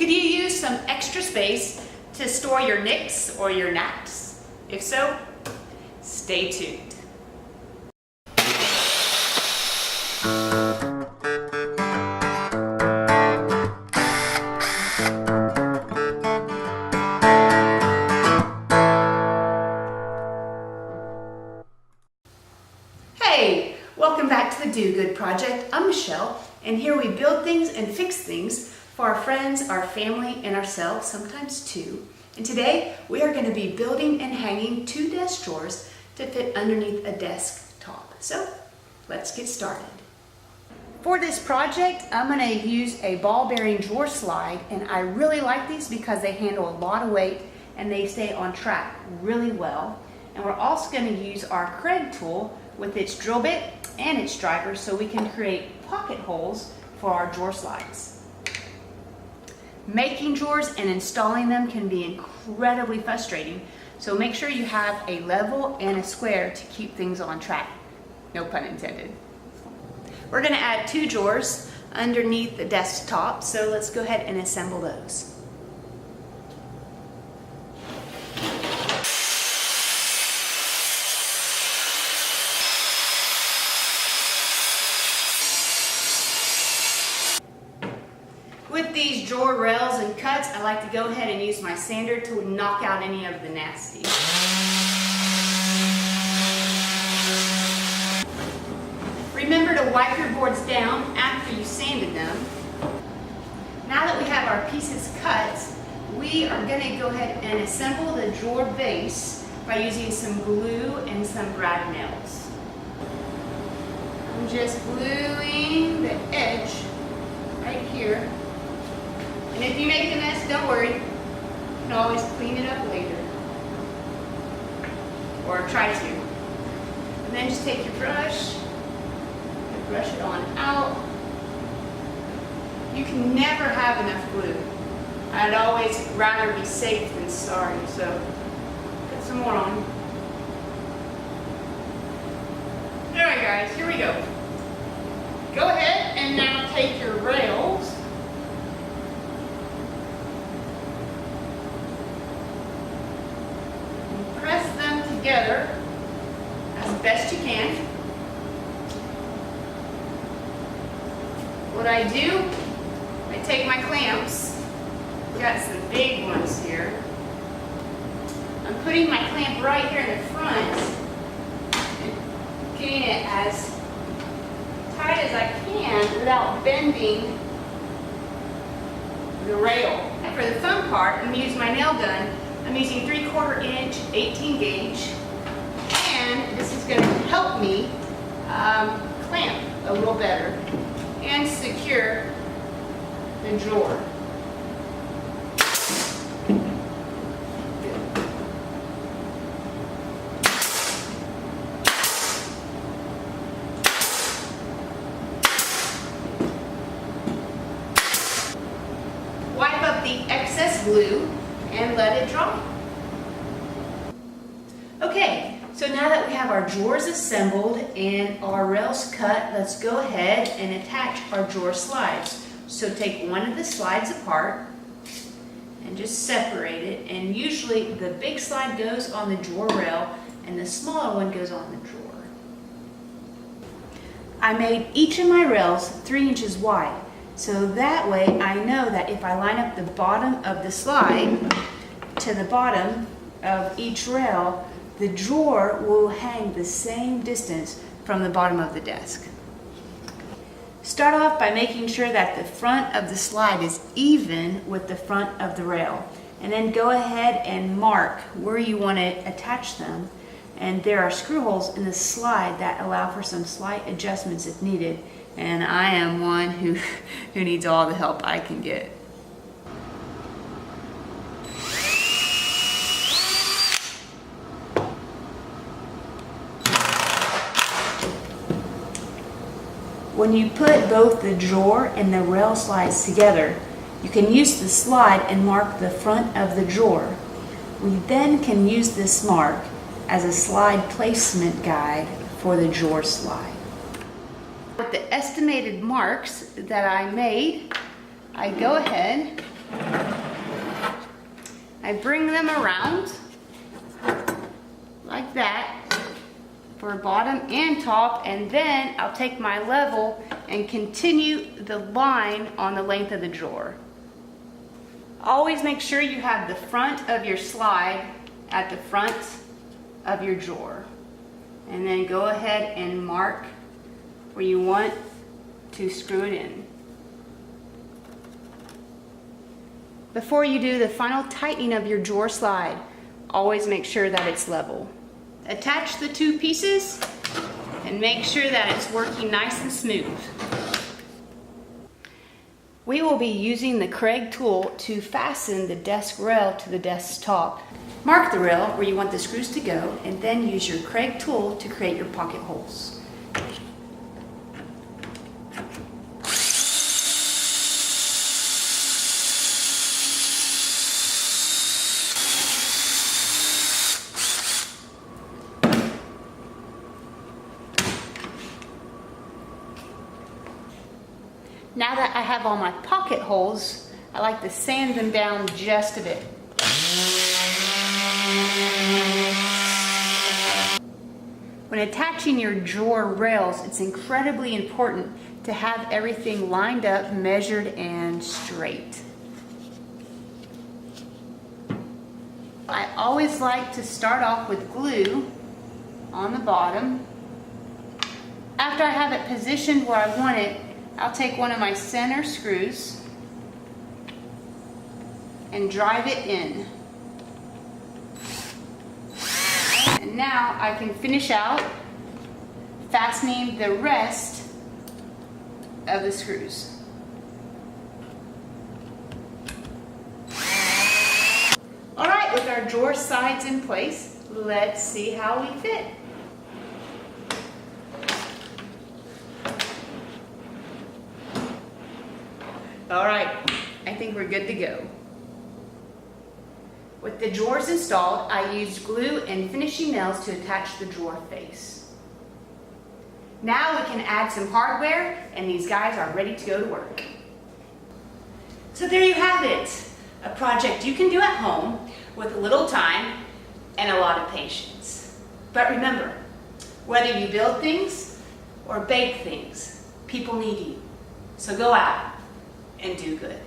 Could you use some extra space to store your nicks or your knacks? If so, stay tuned. Hey, welcome back to the Do Good Project. I'm Michelle, and here we build things and fix things for our friends, our family, and ourselves, sometimes two. And today we are going to be building and hanging 2 desk drawers to fit underneath a desk top. So let's get started. For this project, I'm going to use a ball bearing drawer slide, and I really like these because they handle a lot of weight and they stay on track really well. And we're also going to use our Kreg tool with its drill bit and its driver so we can create pocket holes for our drawer slides. Making drawers and installing them can be incredibly frustrating, so make sure you have a level and a square to keep things on track. No pun intended. We're going to add 2 drawers underneath the desktop, so let's go ahead and assemble those. With these drawer rails and cuts, I like to go ahead and use my sander to knock out any of the nasty. Remember to wipe your boards down after you sanded them. Now that we have our pieces cut, we are going to go ahead and assemble the drawer base by using some glue and some brad nails. I'm just gluing the edge right here. And if you make a mess, don't worry. You can always clean it up later. Or try to. And then just take your brush and brush it on out. You can never have enough glue. I'd always rather be safe than sorry, so put some more on. Alright guys, here we go. Go ahead and now take your rails together as best you can. What I do, I take my clamps, got some big ones here. I'm putting my clamp right here in the front and getting it as tight as I can without bending the rail. And for the fun part, I'm going to use my nail gun. I'm using 3/4 inch 18 gauge, and this is going to help me clamp a little better and secure the drawer. Wipe up the excess glue and let it dry. Okay, so now that we have our drawers assembled and our rails cut, let's go ahead and attach our drawer slides. So take one of the slides apart and just separate it, and usually the big slide goes on the drawer rail and the smaller one goes on the drawer. I made each of my rails 3 inches wide. So that way I know that if I line up the bottom of the slide to the bottom of each rail, the drawer will hang the same distance from the bottom of the desk. Start off by making sure that the front of the slide is even with the front of the rail. And then go ahead and mark where you want to attach them. And there are screw holes in the slide that allow for some slight adjustments if needed. And I am one who needs all the help I can get. When you put both the drawer and the rail slides together, you can use the slide and mark the front of the drawer. We then can use this mark as a slide placement guide for the drawer slide. With the estimated marks that I made, I go ahead I bring them around like that for bottom and top, and then I'll take my level and continue the line on the length of the drawer. Always make sure you have the front of your slide at the front of your drawer. And then go ahead and mark where you want to screw it in. Before you do the final tightening of your drawer slide, always make sure that it's level. Attach the two pieces and make sure that it's working nice and smooth. We will be using the Kreg tool to fasten the desk rail to the desk top. Mark the rail where you want the screws to go, and then use your Kreg tool to create your pocket holes. Now that I have all my pocket holes, I like to sand them down just a bit. When attaching your drawer rails, it's incredibly important to have everything lined up, measured, and straight. I always like to start off with glue on the bottom. After I have it positioned where I want it, I'll take one of my center screws and drive it in. And now I can finish out fastening the rest of the screws. All right, with our drawer sides in place, let's see how we fit. All right, I think we're good to go. With the drawers installed, I used glue and finishing nails to attach the drawer face. Now we can add some hardware, and these guys are ready to go to work. So there you have it, a project you can do at home with a little time and a lot of patience. But remember, whether you build things or bake things, people need you. So go out and do good.